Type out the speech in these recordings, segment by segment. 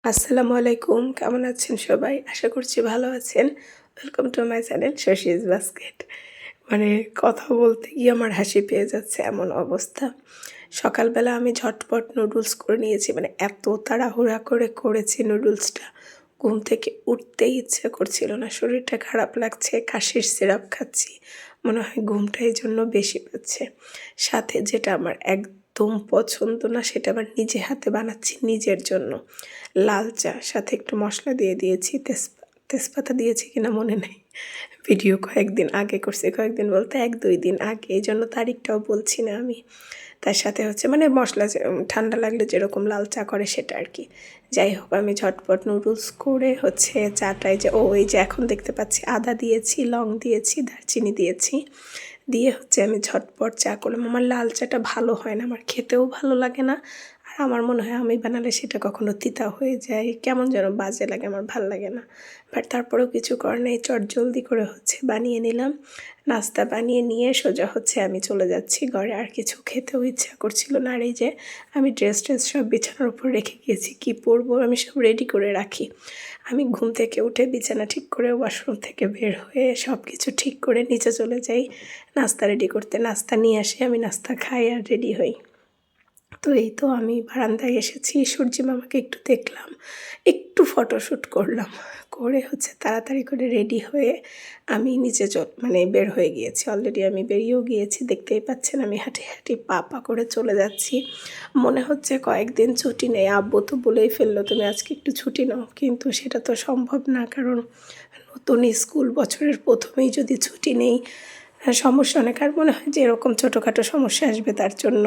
আসসালামু আলাইকুম। কেমন আছেন সবাই? আশা করছি ভালো আছেন। Welcome to my channel Shashi's basket. মানে কথা বলতে গিয়ে আমার হাসি পেয়ে যাচ্ছে এমন অবস্থা। সকালবেলা আমি ঝটপট নুডলস করে নিয়েছি। মানে এত তাড়াহুড়া করে করেছি নুডলসটা। ঘুম থেকে উঠতেই ইচ্ছা করছিল না। শরীরটা খারাপ লাগছে, কাশির সিরাপ খাচ্ছি। মনে হয় ঘুমটা এইজন্য বেশি পাচ্ছে। সাথে যেটা আমার একদম পছন্দ না সেটা আবার নিজে হাতে বানাচ্ছি নিজের জন্য। লাল চা সাথে একটু মশলা দিয়ে দিয়েছি, তেজপাতা দিয়েছি কিনা মনে নেই। ভিডিও কয়েকদিন আগে করছি, কয়েকদিন বলতে ১-২ দিন আগে, এই জন্য তারিখটাও বলছি না আমি। তার সাথে হচ্ছে মানে মশলা যে ঠান্ডা লাগলে যেরকম লাল চা করে সেটা আর কি। যাই হোক আমি ঝটপট নুডলস করে হচ্ছে চাটায় যে এই যে এখন দেখতে পাচ্ছি আদা দিয়েছি, লং দিয়েছি, দারচিনি দিয়েছি, দিয়ে হচ্ছে আমি ঝটপট চা করলাম। আমার লাল চাটা ভালো হয় না, আমার খেতেও ভালো লাগে না। আর আমার মনে হয় আমি বানালে সেটা কখনো তিতা হয়ে যায়, কেমন যেন বাজে লাগে, আমার ভাল লাগে না। বাট তারপরেও কিছু করার নেই, চটজলদি করে হচ্ছে বানিয়ে নিলাম। নাস্তা বানিয়ে নিয়ে সোজা হচ্ছে আমি চলে যাচ্ছি ঘরে, আর কিছু খেতেও ইচ্ছা করছিল না। আর এই যে আমি ড্রেস সব বিছানার উপর রেখে গিয়েছি, কী পরবো আমি সব রেডি করে রাখি। আমি ঘুম থেকে উঠে বিছানা ঠিক করে ওয়াশরুম থেকে বের হয়ে সব কিছু ঠিক করে নিচে চলে যাই নাস্তা রেডি করতে। নাস্তা নিয়ে আসি, আমি নাস্তা খাই আর রেডি হই। তো এই তো আমি বারান্দায় এসেছি, সূর্যি মামাকে একটু দেখলাম, একটু ফটোশ্যুট করলাম, করে হচ্ছে তাড়াতাড়ি করে রেডি হয়ে আমি নিচে মানে বের হয়ে গিয়েছি। অলরেডি আমি বেরিয়েও গিয়েছি, দেখতেই পাচ্ছেন আমি হাঁটি হাঁটি পা পা করে চলে যাচ্ছি। মনে হচ্ছে কয়েকদিন ছুটি নেই, আব্বু তো বলেই ফেললো তুমি আজকে একটু ছুটি নাও, কিন্তু সেটা তো সম্ভব না, কারণ নতুন স্কুল বছরের প্রথমেই যদি ছুটি নেই সমস্যা অনেক। আর মনে হয় যে এরকম ছোটোখাটো সমস্যা আসবে তার জন্য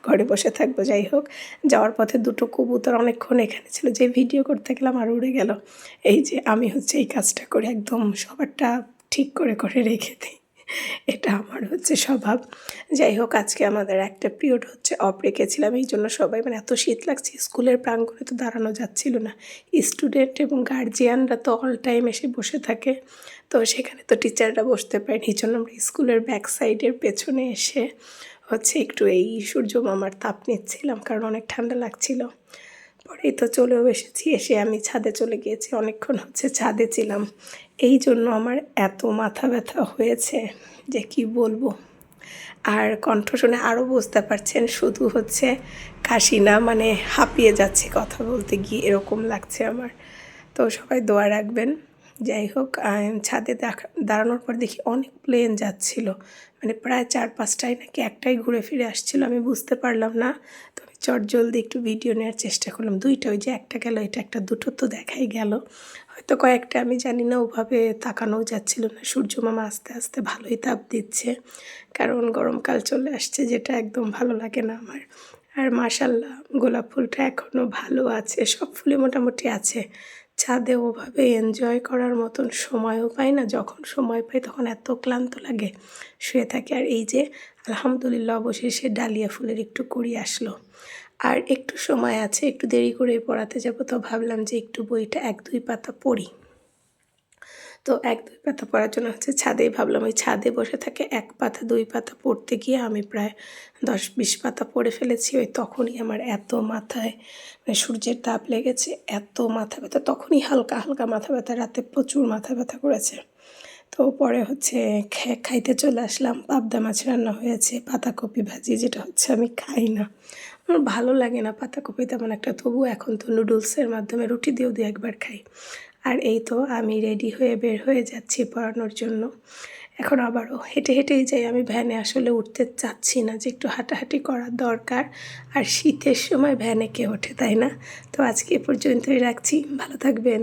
ঘরে বসে থাকবো। যাই হোক, যাওয়ার পথে দুটো কবুতর অনেকক্ষণ এখানে ছিল, যে ভিডিও করতে গেলাম আর উড়ে গেল। এই যে আমি হচ্ছে এই কাজটা করে একদম সবারটা ঠিক করে করে রেখে দিই, এটা আমার হচ্ছে স্বভাব। যাই হোক, আজকে আমাদের একটা পিরিয়ড হচ্ছে অফ রেখেছিলাম, এই জন্য সবাই মানে এত শীত লাগছে, স্কুলের প্রাঙ্গণে তো দাঁড়ানো যাচ্ছিল না। স্টুডেন্ট এবং গার্জিয়ানরা তো অল টাইম এসে বসে থাকে, তো সেখানে তো টিচাররা বসতে পারেনি, এই জন্য আমরা স্কুলের ব্যাক সাইডের পেছনে এসে হচ্ছে একটু এই সূর্য মামার তাপ নিচ্ছিলাম, কারণ অনেক ঠান্ডা লাগছিল। পরেই তো চলেও এসেছি, এসে আমি ছাদে চলে গিয়েছি, অনেকক্ষণ হচ্ছে ছাদে ছিলাম। এই জন্য আমার এত মাথা ব্যথা হয়েছে যে কি বলবো। আর কণ্ঠ শুনে আরও বুঝতে পারছেন, শুধু হচ্ছে কাশি না, মানে হাঁপিয়ে যাচ্ছে কথা বলতে গিয়ে, এরকম লাগছে আমার। তো সবাই দোয়া রাখবেন। যাই হোক, ছাদে দাঁড়ানোর পর দেখি অনেক প্লেন যাচ্ছিল, মানে প্রায় 4-5টাই নাকি একটাই ঘুরে ফিরে আসছিল, আমি বুঝতে পারলাম না। তো আমি চটজলদি একটু ভিডিও নেওয়ার চেষ্টা করলাম। দুইটা, ওই যে একটা গেল, এটা একটা, দুটো তো দেখাই গেল, হয়তো কয়েকটা আমি জানি না, ওভাবে তাকানোও যাচ্ছিল না। সূর্য মামা আস্তে আস্তে ভালোই তাপ দিচ্ছে, কারণ গরমকাল চলে আসছে, যেটা একদম ভালো লাগে না আমার। আর মাশাআল্লাহ গোলাপ ফুলটা এখনও ভালো আছে, সব ফুলই মোটামুটি আছে। ছাদে ওভাবে এনজয় করার মতন সময়ও পাই না, যখন সময় পাই তখন এত ক্লান্ত লাগে, শুয়ে থাকি। আর এই যে আলহামদুলিল্লাহ অবশেষে ডালিয়া ফুলের একটু কুড়ি আসলো, আর একটু সময় আছে, একটু দেরি করে পড়াতে যাব, তো ভাবলাম যে একটু বইটা 1-2 পাতা পড়ি। তো 1-2 পাতা পড়ার জন্য হচ্ছে ছাদেই, ভাবলাম ওই ছাদে বসে থাকে 1 পাতা 2 পাতা পড়তে গিয়ে আমি প্রায় 10-20 পাতা পড়ে ফেলেছি। ওই তখনই আমার এত মাথায় মানে সূর্যের তাপ লেগেছে, এত মাথা ব্যথা, তখনই হালকা হালকা মাথা ব্যথা, রাতে প্রচুর মাথা ব্যথা করেছে। তো পরে হচ্ছে খাইতে চলে আসলাম। পাবদা মাছ রান্না হয়েছে, পাতাকপি ভাজি, যেটা হচ্ছে আমি খাই না, আমার ভালো লাগে না পাতাকপি তেমন একটা, তবু এখন তো নুডলসের মাধ্যমে রুটি দিয়েও 2-1 বার খাই। আর এই তো আমি রেডি হয়ে বের হয়ে যাচ্ছি পড়ানোর জন্য। এখন আবারও হেঁটে হেঁটেই যাই, আমি ভ্যানে আসলে উঠতে চাচ্ছি না, যে একটু হাঁটাহাঁটি করার দরকার। আর শীতের সময় ভ্যানে কে ওঠে, তাই না? তো আজকে এ পর্যন্তই রাখছি, ভালো থাকবেন।